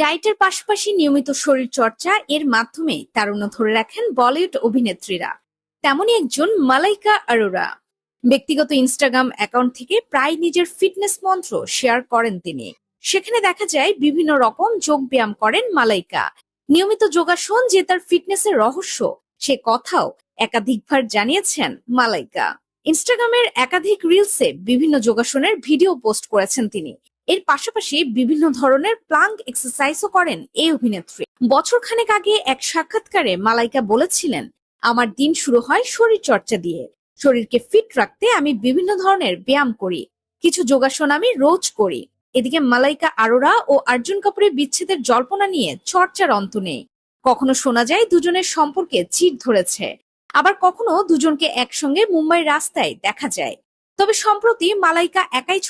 ডায়েটের পাশাপাশি নিয়মিত শরীর চর্চা এর মাধ্যমে তারুণ্য ধরে রাখেন বলিউড অভিনেত্রীরা। তেমনই একজন মালাইকা আরোরা। ব্যক্তিগত ইনস্টাগ্রাম অ্যাকাউন্ট থেকে প্রায় নিজের ফিটনেস মন্ত্র শেয়ার করেন তিনি। সেখানে দেখা যায় বিভিন্ন রকম যোগ ব্যায়াম করেন মালাইকা। নিয়মিত যোগাসন যে তার ফিটনেসের রহস্য, সে কথাও একাধিকবার জানিয়েছেন মালাইকা। ইনস্টাগ্রামের একাধিক রিলসে বিভিন্ন যোগাসনের ভিডিও পোস্ট করেছেন তিনি। এর পাশাপাশি বিভিন্ন ধরনের প্লাঙ্ক এক্সারসাইজও করেন এই অভিনেত্রী। বছরখানেক আগে এক সাক্ষাৎকারে মালাইকা বলেছিলেন, আমার দিন শুরু হয় শরীর চর্চা দিয়ে। শরীরকে ফিট রাখতে আমি বিভিন্ন ধরনের ব্যায়াম করি, কিছু যোগাসন আমি রোজ করি। এদিকে মালাইকা আরোরা ও অর্জুন কাপুরের বিচ্ছেদের জল্পনা নিয়ে চর্চার অন্ত নেই। কখনো শোনা যায় দুজনের সম্পর্কে চির ধরেছে, আবার কখনো দুজনকে একসঙ্গে মুম্বাইয়ের রাস্তায় দেখা যায়। তবে সম্প্রতি মালাইকা একাই